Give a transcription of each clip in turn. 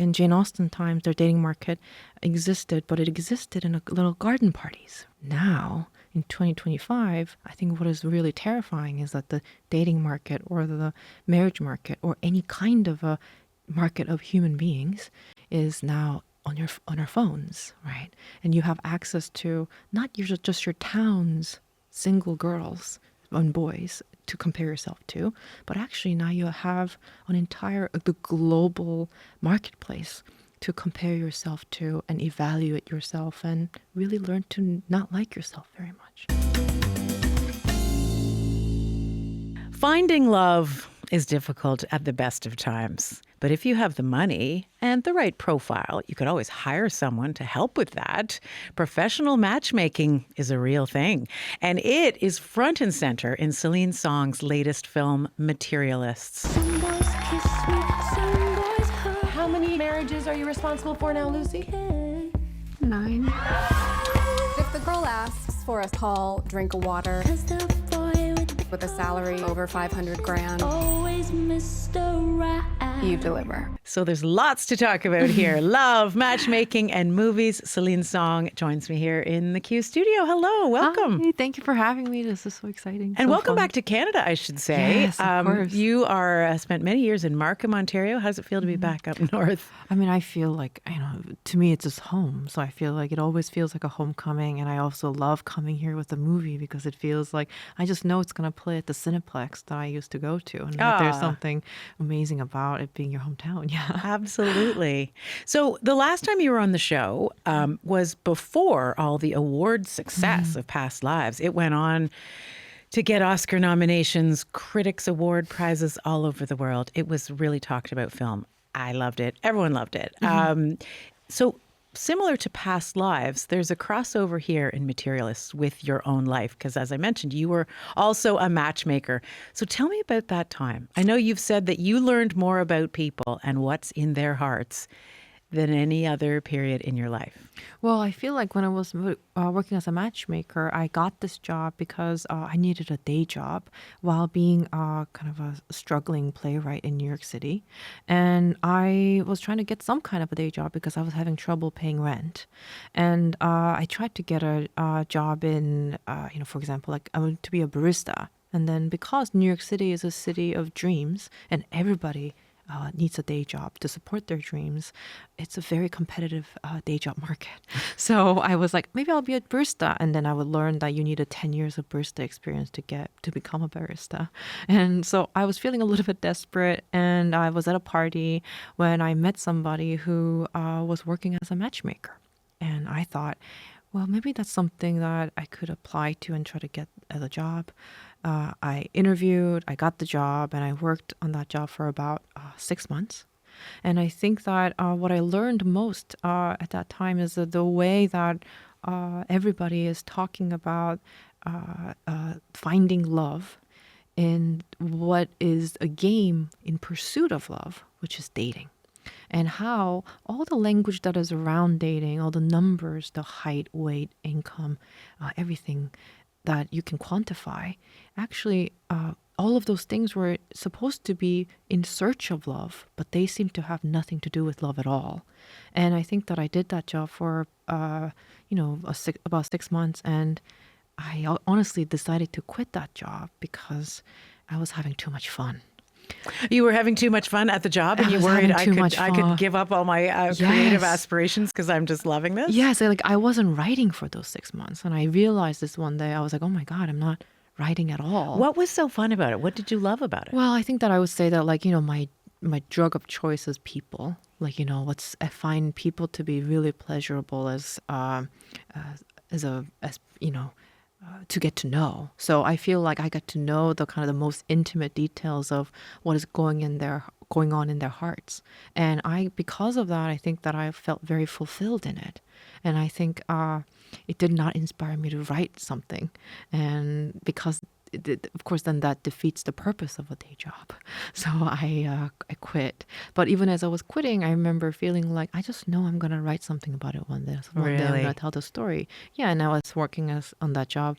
in Jane Austen times, their dating market existed, but it existed in little garden parties. Now, in 2025, I think what is really terrifying is that the dating market or the marriage market or any kind of a market of human beings is now on our phones, right? And you have access to not just your town's single girls and boys to compare yourself to, but actually now you have the global marketplace to compare yourself to and evaluate yourself and really learn to not like yourself very much. Finding love is difficult at the best of times. But if you have the money and the right profile, you could always hire someone to help with that. Professional matchmaking is a real thing. And it is front and center in Celine Song's latest film, Materialists. How many marriages are you responsible for now, Lucy? 9. If the girl asks for a tall drink of water with a salary over 500 grand, you deliver. So there's lots to talk about here. Love, matchmaking, and movies. Celine Song joins me here in the Q studio. Hello, welcome. Hi, thank you for having me. This is so exciting. And so welcome fun. back to Canada, I should say. Yes, of course. You are spent many years in Markham, Ontario. How does it feel to be back up north? I mean, I feel like, to me, it's just home. So I feel like it always feels like a homecoming. And I also love coming here with a movie because it feels like I just know it's going to play at the Cineplex that I used to go to. And that there's something amazing about it being your hometown. Yeah. Absolutely. So the last time you were on the show was before all the award success of Past Lives. It went on to get Oscar nominations, Critics Award prizes all over the world. It was really talked about film. I loved it. Everyone loved it. So similar to Past Lives, there's a crossover here in Materialists with your own life, because as I mentioned, you were also a matchmaker. So tell me about that time. I know you've said that you learned more about people and what's in their hearts than any other period in your life. Well, I feel like when I was working as a matchmaker, I got this job because I needed a day job while being kind of a struggling playwright in New York City. And I was trying to get some kind of a day job because I was having trouble paying rent. And I tried to get a job in, for example, like I wanted to be a barista. And then because New York City is a city of dreams and everybody needs a day job to support their dreams, it's a very competitive day job market. So I was like, maybe I'll be a barista. And then I would learn that you need 10 years of barista experience to become a barista. And so I was feeling a little bit desperate. And I was at a party when I met somebody who was working as a matchmaker. And I thought, well, maybe that's something that I could apply to and try to get as a job. I interviewed, I got the job, and I worked on that job for about 6 months. And I think that what I learned most at that time is that the way that everybody is talking about finding love in what is a game in pursuit of love, which is dating. And how all the language that is around dating, all the numbers, the height, weight, income, everything that you can quantify, actually, all of those things were supposed to be in search of love, but they seem to have nothing to do with love at all. And I think that I did that job for, about 6 months. And I honestly decided to quit that job because I was having too much fun. You were having too much fun at the job and you worried I could give up all my creative aspirations because I'm just loving this? Yes, I wasn't writing for those 6 months. And I realized this one day, I was like, oh my God, I'm not writing at all. What was so fun about it? What did you love about it? Well, I think that I would say that my drug of choice is people. I find people to be really pleasurable to get to know. So I feel like I got to know the kind of the most intimate details of what is going on in their hearts. And because of that, I think that I felt very fulfilled in it. And I think it did not inspire me to write something. And because of course, then that defeats the purpose of a day job. So I quit. But even as I was quitting, I remember feeling like, I just know I'm going to write something about it one day. One day I'm going to tell the story. Yeah, and I was working on that job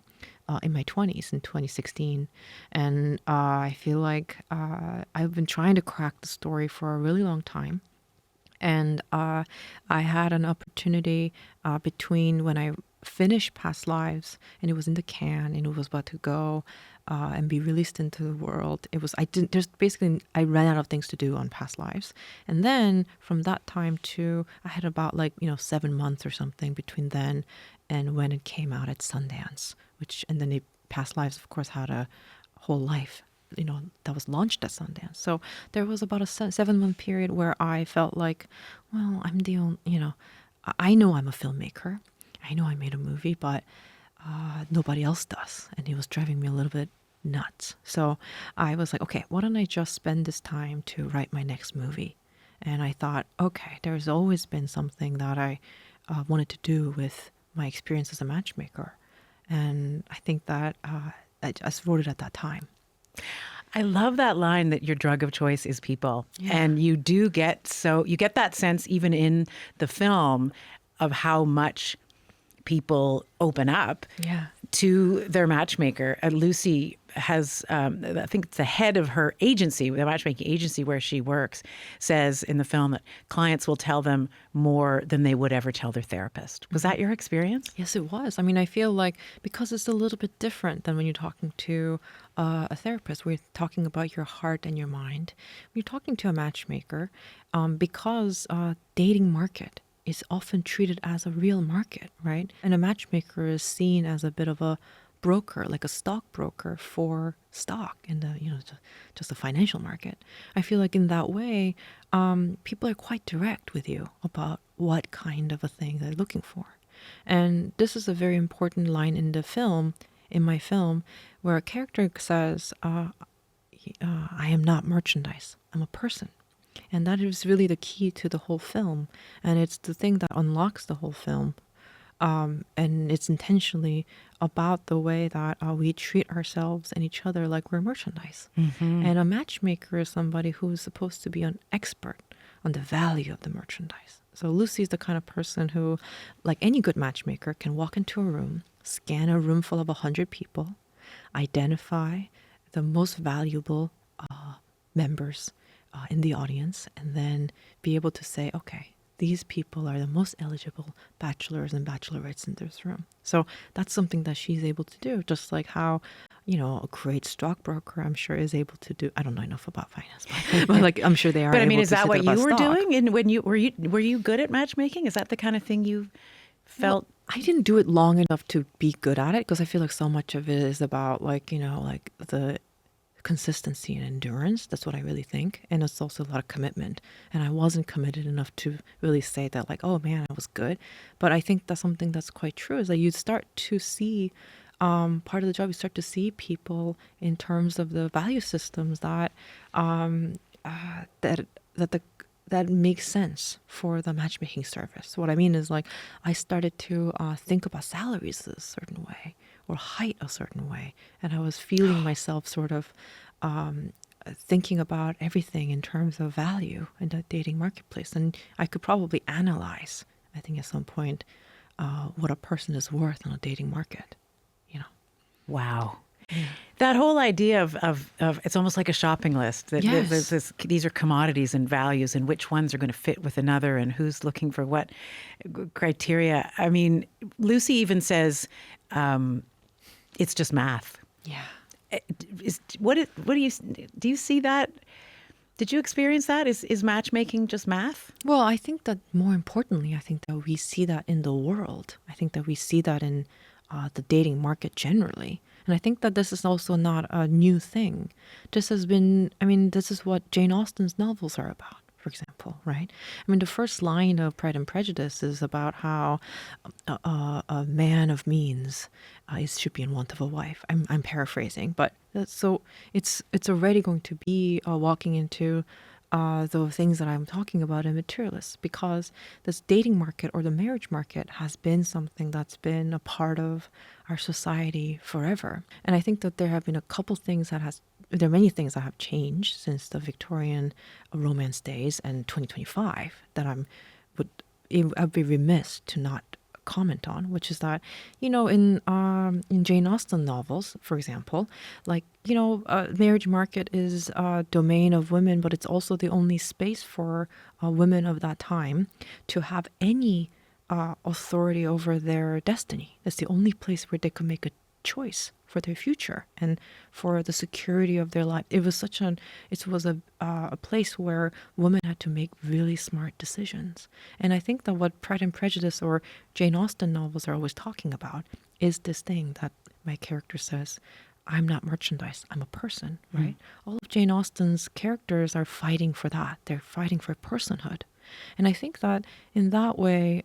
in my 20s in 2016. And I feel like I've been trying to crack the story for a really long time. And I had an opportunity between when I finished Past Lives and it was in the can and it was about to go and be released into the world. It was, I didn't, there's basically, I ran out of things to do on Past Lives. And then from that time to, I had about 7 months or something between then and when it came out at Sundance, and then Past Lives, of course, had a whole life that was launched at Sundance. So there was about a 7-month period where I felt like, well, I'm the only, I know I'm a filmmaker. I know I made a movie, but nobody else does. And it was driving me a little bit nuts. So I was like, okay, why don't I just spend this time to write my next movie? And I thought, okay, there's always been something that I wanted to do with my experience as a matchmaker. And I think that I just wrote it at that time. I love that line that your drug of choice is people. Yeah. And you get that sense even in the film of how much people open up to their matchmaker. Lucy has, I think it's the head of her agency, the matchmaking agency where she works, says in the film that clients will tell them more than they would ever tell their therapist. Was that your experience? Yes, it was. I mean, I feel like because it's a little bit different than when you're talking to a therapist, we're talking about your heart and your mind. When you're talking to a matchmaker, because dating market is often treated as a real market, right? And a matchmaker is seen as a bit of a broker, like a stockbroker for stock in the, just the financial market. I feel like in that way, people are quite direct with you about what kind of a thing they're looking for. And this is a very important line in my film, where a character says, I am not merchandise, I'm a person. And that is really the key to the whole film. And it's the thing that unlocks the whole film. And it's intentionally about the way that we treat ourselves and each other like we're merchandise. Mm-hmm. And a matchmaker is somebody who is supposed to be an expert on the value of the merchandise. So Lucy is the kind of person who, like any good matchmaker, can walk into a room, scan a room full of 100 people, identify the most valuable members in the audience, and then be able to say, okay, these people are the most eligible bachelors and bachelorettes in this room. So that's something that she's able to do, just like how, a great stockbroker, I'm sure, is able to do. I don't know enough about finance, but like I'm sure they are. But I mean, able is to that say what about you were stock. doing? And when were you good at matchmaking? Is that the kind of thing you felt? Well, I didn't do it long enough to be good at it, because I feel like so much of it is about like the consistency and endurance. That's what I really think. And it's also a lot of commitment. And I wasn't committed enough to really say that like, oh man, I was good. But I think that's something that's quite true, is that you start to see part of the job, you start to see people in terms of the value systems that that makes sense for the matchmaking service. What I mean is, like, I started to think about salaries a certain way, or height a certain way. And I was feeling myself sort of thinking about everything in terms of value in the dating marketplace. And I could probably analyze, I think at some point, what a person is worth on a dating market, Wow. That whole idea of it's almost like a shopping list. That Yes. these are commodities and values, and which ones are going to fit with another, and who's looking for what criteria. I mean, Lucy even says it's just math. Yeah. Do you see that? Did you experience that? Is matchmaking just math? Well, I think that more importantly, I think that we see that in the world. I think that we see that in the dating market generally. And I think that this is also not a new thing. This is what Jane Austen's novels are about, for example, right? I mean, the first line of Pride and Prejudice is about how a man of means should be in want of a wife. I'm paraphrasing, but so it's already going to be walking into the things that I'm talking about in Materialists, because this dating market or the marriage market has been something that's been a part of our society forever. And I think that there have been a couple things there are many things that have changed since the Victorian romance days and 2025 that I'd be remiss to not comment on, which is that, in Jane Austen novels, for example, like, marriage market is a domain of women, but it's also the only space for women of that time to have any authority over their destiny. That's the only place where they could make a choice for their future and for the security of their life. It was a place where women had to make really smart decisions. And I think that what Pride and Prejudice or Jane Austen novels are always talking about is this thing that my character says, I'm not merchandise, I'm a person, right? All of Jane Austen's characters are fighting for that. They're fighting for personhood. And I think that in that way,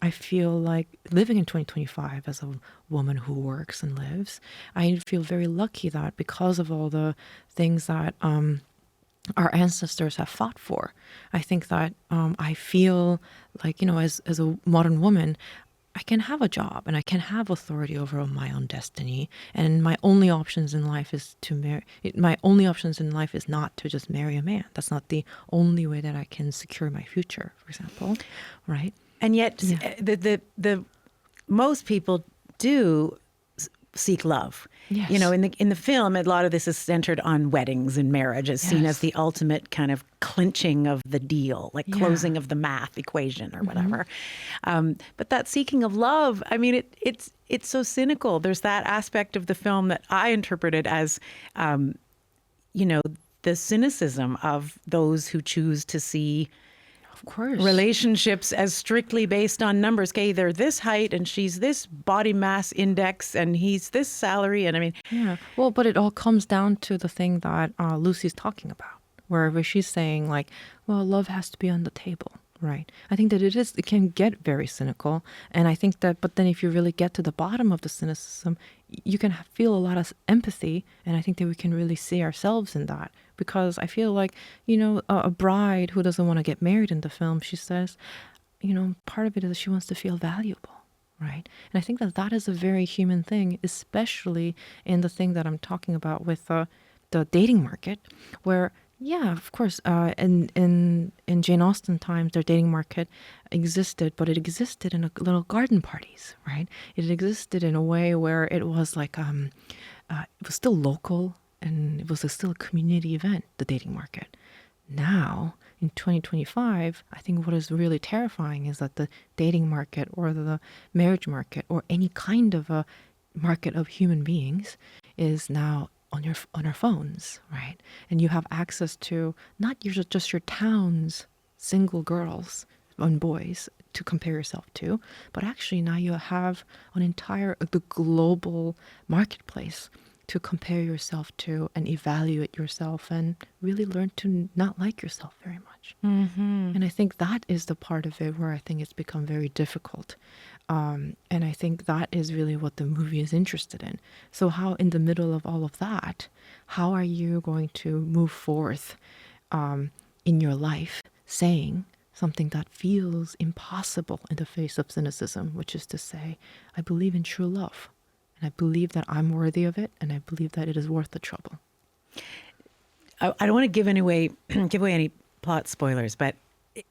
I feel like living in 2025 as a woman who works and lives, I feel very lucky that because of all the things that our ancestors have fought for, I think that I feel like, as a modern woman, I can have a job and I can have authority over my own destiny. And my only options in life is to marry. My only options in life is not to just marry a man. That's not the only way that I can secure my future, for example, right? And yet, the most people do seek love. Yes. In the film, a lot of this is centered on weddings and marriage, as seen as the ultimate kind of clinching of the deal, like closing of the math equation or whatever. But that seeking of love, I mean, it's so cynical. There's that aspect of the film that I interpreted as, the cynicism of those who choose to see Of course. relationships as strictly based on numbers. Okay, they're this height and she's this body mass index and he's this salary. And I mean, Yeah. Well, but it all comes down to the thing that Lucy's talking about, where she's saying like, well, love has to be on the table, right? I think that it can get very cynical. And I think that, but then if you really get to the bottom of the cynicism, you can feel a lot of empathy. And I think that we can really see ourselves in that. Because I feel like, a bride who doesn't want to get married in the film, she says, part of it is she wants to feel valuable, right? And I think that that is a very human thing, especially in the thing that I'm talking about with the dating market, where, yeah, of course, in Jane Austen times, their dating market existed, but it existed in a little garden parties, right? It existed in a way where it was like, it was still local, and it was still a community event, the dating market. Now, in 2025, I think what is really terrifying is that the dating market or the marriage market or any kind of a market of human beings is now on our phones, right? And you have access to not just your town's single girls and boys to compare yourself to, but actually now you have the global marketplace to compare yourself to and evaluate yourself and really learn to not like yourself very much. And I think that is the part of it where I think it's become very difficult. And I think that is really what the movie is interested in. So how in the middle of all of that, how are you going to move forth in your life saying something that feels impossible in the face of cynicism, which is to say, I believe in true love. And I believe that I'm worthy of it, and I believe that it is worth the trouble. I don't want to give away any plot spoilers, but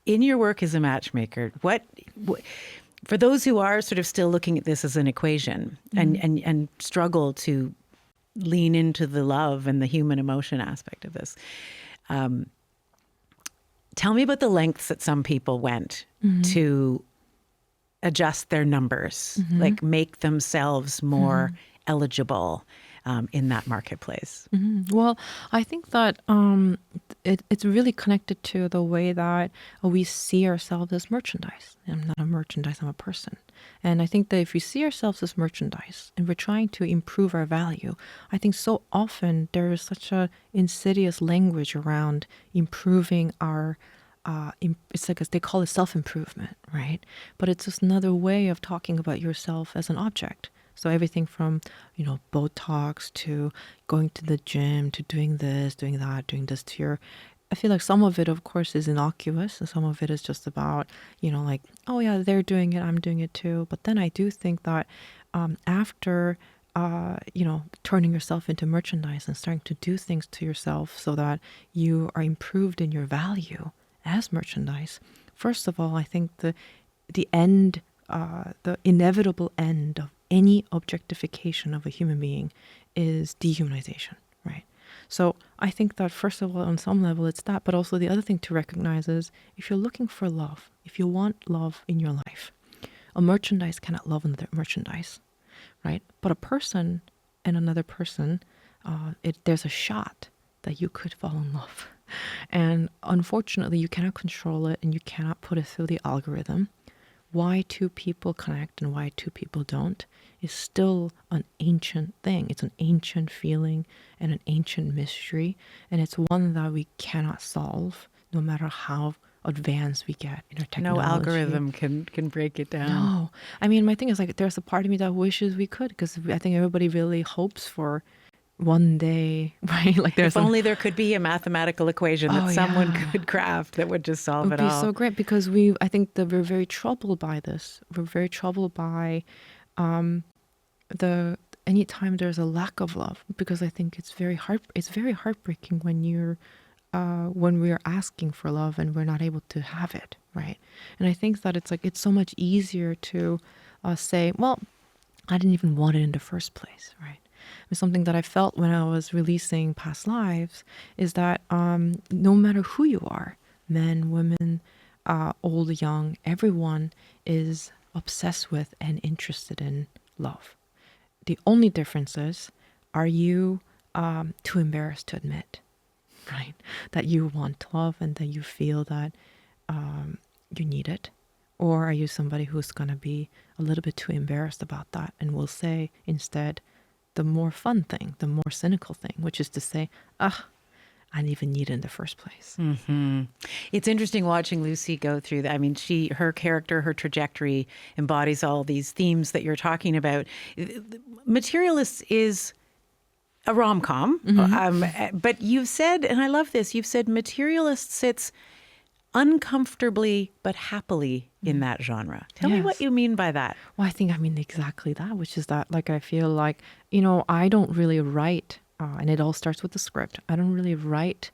in your work as a matchmaker, what for those who are sort of still looking at this as an equation and struggle to lean into the love and the human emotion aspect of this, tell me about the lengths that some people went to adjust their numbers, like make themselves more eligible in that marketplace. Well, I think that it's really connected to the way that we see ourselves as merchandise. I'm not a merchandise, I'm a person. And I think that if we see ourselves as merchandise and we're trying to improve our value, I think so often there is such a insidious language around improving our it's like they call it self-improvement, right? But it's just another way of talking about yourself as an object. So everything from, Botox to going to the gym to doing this, doing that, doing this to your... I feel like some of it, of course, is innocuous and some of it is just about, like, oh yeah, they're doing it, I'm doing it too. But then I do think that after, turning yourself into merchandise and starting to do things to yourself so that you are improved in your value as merchandise, first of all, I think the end the inevitable end of any objectification of a human being is dehumanization, right? So I think that first of all, on some level, it's that, but also the other thing to recognize is if you're looking for love, if you want love in your life, a merchandise cannot love another merchandise, right? But a person and another person, there's a shot that you could fall in love. And unfortunately, you cannot control it and you cannot put it through the algorithm. Why two people connect and why two people don't is still an ancient thing. It's an ancient feeling and an ancient mystery. And it's one that we cannot solve no matter how advanced we get in our technology. No algorithm can break it down. No. I mean, my thing is like there's a part of me that wishes we could, because I think everybody really hopes for one day, right? Like there's If only there could be a mathematical equation that someone yeah. could craft that would just solve It it would be all. so great, because I think that we're very troubled by this. We're very troubled by the anytime there's a lack of love, because I think it's very heartbreaking when we're asking for love and we're not able to have it, right? And I think that it's so much easier to say, well, I didn't even want it in the first place, right? It's something that I felt when I was releasing Past Lives is that no matter who you are, men, women, old, young, everyone is obsessed with and interested in love. The only difference is, are you too embarrassed to admit, right, that you want love and that you feel that you need it? Or are you somebody who's going to be a little bit too embarrassed about that and will say instead the more fun thing, the more cynical thing, which is to say, I didn't even need it in the first place. Mm-hmm. It's interesting watching Lucy go through that. I mean, her character, her trajectory embodies all these themes that you're talking about. Materialists is a rom-com, but you've said, and I love this, you've said Materialist sits uncomfortably but happily in that genre. Tell me what you mean by that. Well, I mean exactly that, which is that, like, I feel like, I don't really write, and it all starts with the script. I don't really write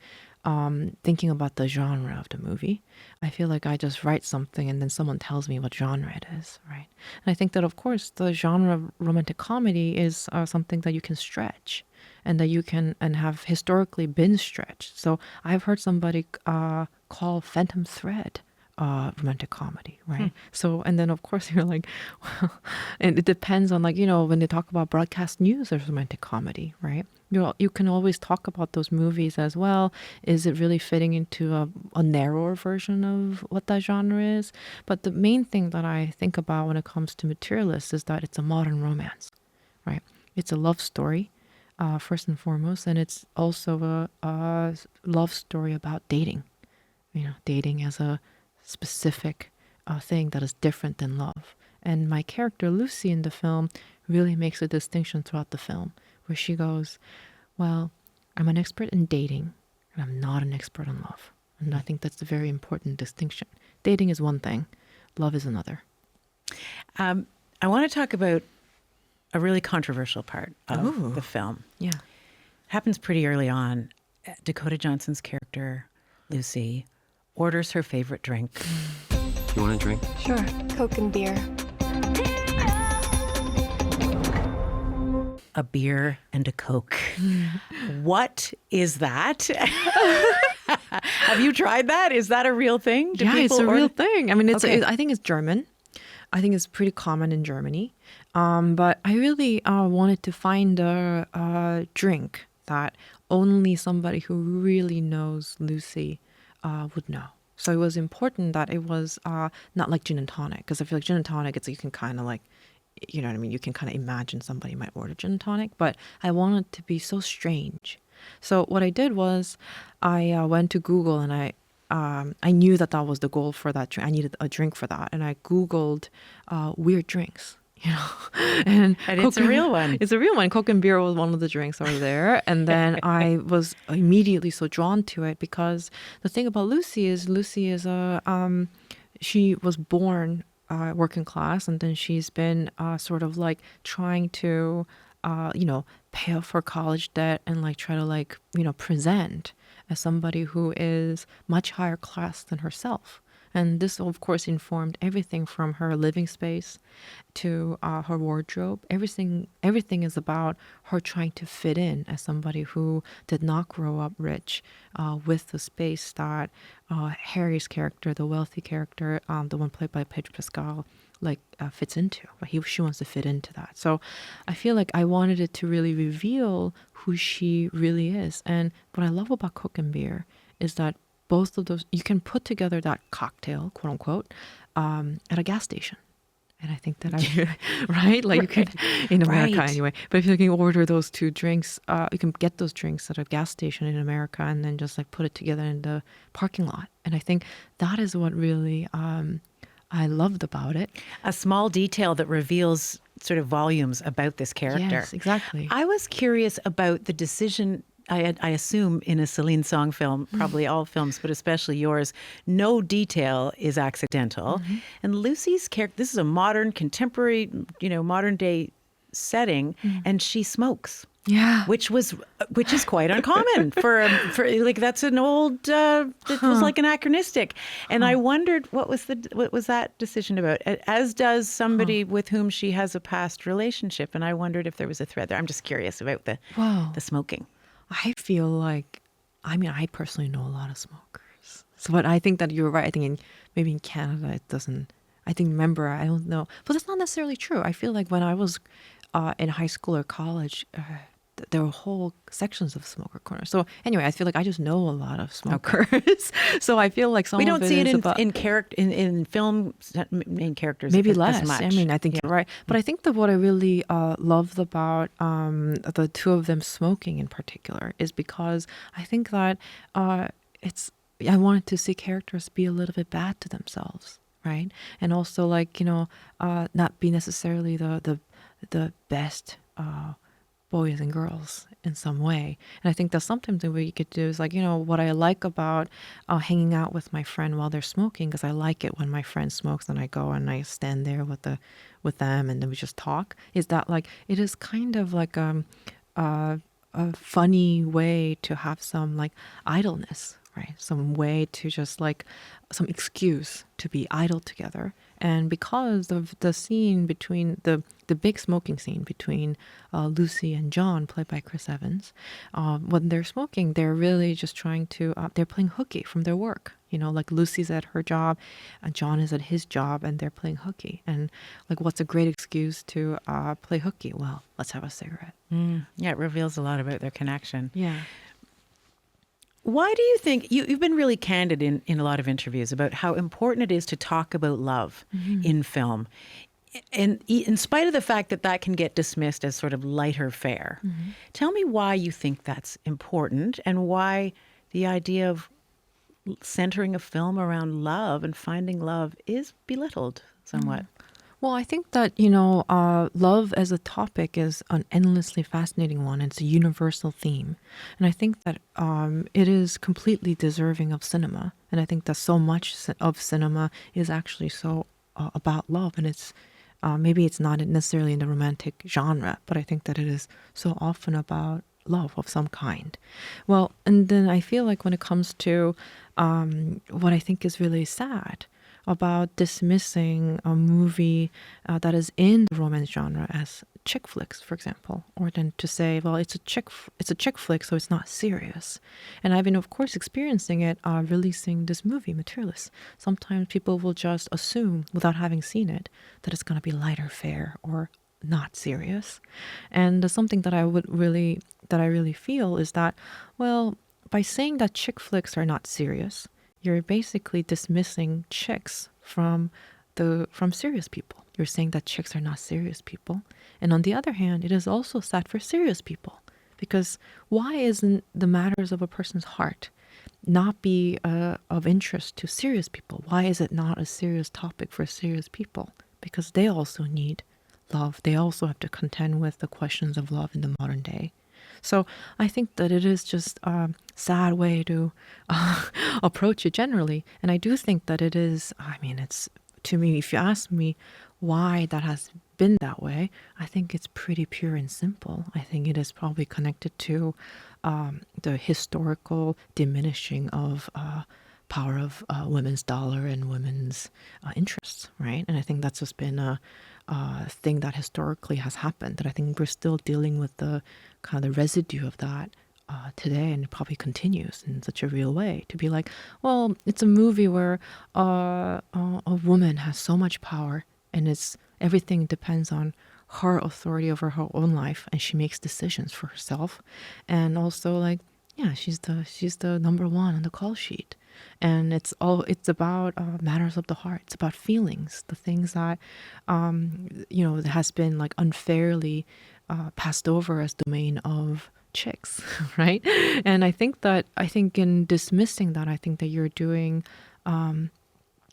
thinking about the genre of the movie. I feel like I just write something and then someone tells me what genre it is, right? And I think that, of course, the genre of romantic comedy is something that you can stretch and that you can and have historically been stretched. So I've heard somebody call Phantom Thread romantic comedy, right? So, and then of course you're like, well, and it depends on, like, when they talk about broadcast news, there's romantic comedy, right? You can always talk about those movies as well. Is it really fitting into a narrower version of what that genre is? But the main thing that I think about when it comes to Materialists is that it's a modern romance, right? It's a love story, first and foremost, and it's also a love story about dating. Dating as a specific thing that is different than love. And my character Lucy in the film really makes a distinction throughout the film, where she goes, well, I'm an expert in dating and I'm not an expert in love. And I think that's a very important distinction. Dating is one thing, love is another. I want to talk about a really controversial part of the film. Yeah. It happens pretty early on. Dakota Johnson's character, Lucy, orders her favorite drink. You want a drink? Sure. Coke and beer. A beer and a Coke. What is that? Have you tried that? Is that a real thing? Do Yeah, it's a people real order- thing. I mean, Okay. I think it's German. I think it's pretty common in Germany. But I really wanted to find a drink that only somebody who really knows Lucy would know. So it was important that it was not like gin and tonic, because I feel like gin and tonic, it's you can kind of like, you know what I mean? You can kind of imagine somebody might order gin and tonic, but I wanted it to be so strange. So what I did was I went to Google and I knew that was the goal for that drink. I needed a drink for that. And I Googled weird drinks. And it's a real one. It's a real one. Coke and beer was one of the drinks over there. And then I was immediately so drawn to it because the thing about Lucy is she was born working class, and then she's been sort of like trying to, pay off her college debt and like try to present as somebody who is much higher class than herself. And this, of course, informed everything from her living space to her wardrobe. Everything is about her trying to fit in as somebody who did not grow up rich, with the space that Harry's character, the wealthy character, the one played by Pedro Pascal, fits into. She wants to fit into that. So I feel like I wanted it to really reveal who she really is. And what I love about Coke and Beer is that both of those, you can put together that cocktail, quote unquote, at a gas station. And I think that right? Like you could, in America Right. anyway. But if you can order those two drinks, you can get those drinks at a gas station in America and then just like put it together in the parking lot. And I think that is what really I loved about it. A small detail that reveals sort of volumes about this character. Yes, exactly. I was curious about the decision. I assume in a Celine Song film, probably all films, but especially yours, no detail is accidental. And Lucy's character, this is a modern, contemporary, modern day setting, and she smokes. Yeah. Which is quite uncommon for like that's an old it was like anachronistic, and I wondered what was that decision about, as does somebody with whom she has a past relationship, and I wondered if there was a thread there. I'm just curious about the smoking. I feel like, I personally know a lot of smokers. So, but I think that you're right. I think maybe in Canada it doesn't. I think, I don't know, but that's not necessarily true. I feel like when I was in high school or college, there were whole sections of smoker corners. So anyway, I feel like I just know a lot of smokers. So I feel like We don't see it about, in film main characters maybe as less. much. I think you're right. But I think that what I really loved about the two of them smoking in particular is because I think that I wanted to see characters be a little bit bad to themselves, right? And also not be necessarily the best boys and girls in some way. And I think that's something that we could do is what I like about hanging out with my friend while they're smoking, because I like it when my friend smokes and I go and I stand there with them and then we just talk, is that it is kind of like a funny way to have some idleness, right? Some way to just some excuse to be idle together. And because of the scene between the big smoking scene between Lucy and John, played by Chris Evans, when they're smoking, they're really just trying to, they're playing hooky from their work. Lucy's at her job and John is at his job and they're playing hooky. And what's a great excuse to play hooky? Well, let's have a cigarette. Yeah, it reveals a lot about their connection. Yeah. Why do you think, you've been really candid in a lot of interviews about how important it is to talk about love in film, and in spite of the fact that can get dismissed as sort of lighter fare. Tell me why you think that's important and why the idea of centering a film around love and finding love is belittled somewhat. Well, I think that, love as a topic is an endlessly fascinating one. It's a universal theme. And I think that it is completely deserving of cinema. And I think that so much of cinema is actually so about love. And it's maybe it's not necessarily in the romantic genre, but I think that it is so often about love of some kind. Well, and then I feel like when it comes to what I think is really sad about dismissing a movie that is in the romance genre as chick flicks, for example, or then to say, well, it's a chick flick, so it's not serious. And I've been, of course, experiencing it releasing this movie, Materialists. Sometimes people will just assume, without having seen it, that it's going to be lighter fare or not serious. And something that I really feel is that, well, by saying that chick flicks are not serious, you're basically dismissing chicks from serious people. You're saying that chicks are not serious people. And on the other hand, it is also sad for serious people, because why isn't the matters of a person's heart not be of interest to serious people? Why is it not a serious topic for serious people? Because they also need love. They also have to contend with the questions of love in the modern day. So I think that it is just a sad way to approach it generally. And I do think that it is, it's, to me, if you ask me why that has been that way, I think it's pretty pure and simple. I think it is probably connected to the historical diminishing of power of women's dollar and women's interests, right? And I think that's just been a thing that historically has happened. That I think we're still dealing with the kind of the residue of that today, and it probably continues in such a real way. To be like, well, it's a movie where a woman has so much power, and it's everything depends on her authority over her own life, and she makes decisions for herself, and also like, yeah, she's the number one on the call sheet, and it's about matters of the heart. It's about feelings, the things that has been like unfairly passed over as domain of chicks, right? And I think in dismissing that, I think that you're doing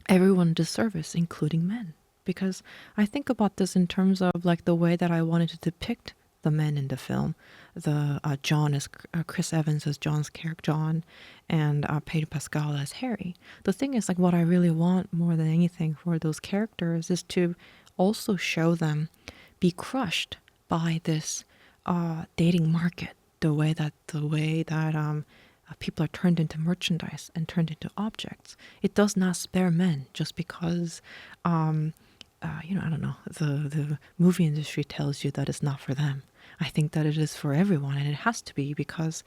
everyone a disservice, including men. Because I think about this in terms of like the way that I wanted to depict the men in the film. The John as Chris Evans as John's character John, and Pedro Pascal as Harry. The thing is, like, what I really want more than anything for those characters is to also show them be crushed by this dating market, the way that people are turned into merchandise and turned into objects. It does not spare men just because I don't know, the movie industry tells you that it's not for them. I think that it is for everyone, and it has to be, because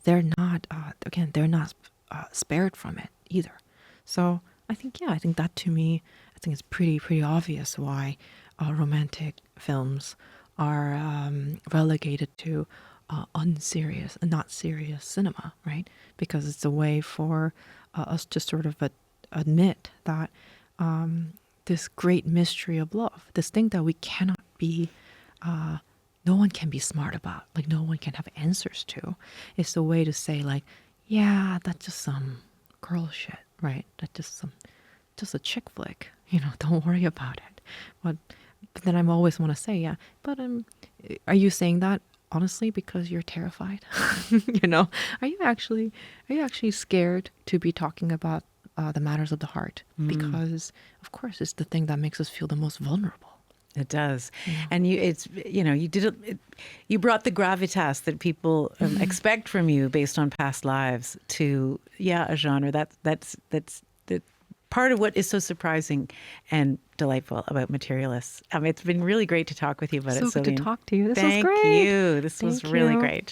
they're not spared from it either. So I think that, to me, I think it's pretty obvious why romantic films are relegated to unserious and not serious cinema, right? Because it's a way for us to sort of admit that this great mystery of love, this thing that we cannot be, no one can be smart about, like no one can have answers to, is a way to say like, yeah, that's just some girl shit, right? That's just a chick flick, don't worry about it. But then I always want to say, yeah, but are you saying that honestly because you're terrified? Are you actually scared to be talking about the matters of the heart? Because of course it's the thing that makes us feel the most vulnerable. It does. And you brought the gravitas that people expect from you based on past lives to a genre that's part of what is so surprising and delightful about Materialists. It's been really great to talk with you about it, So good Celine. to talk to you. This was Thank great. you. This was really great.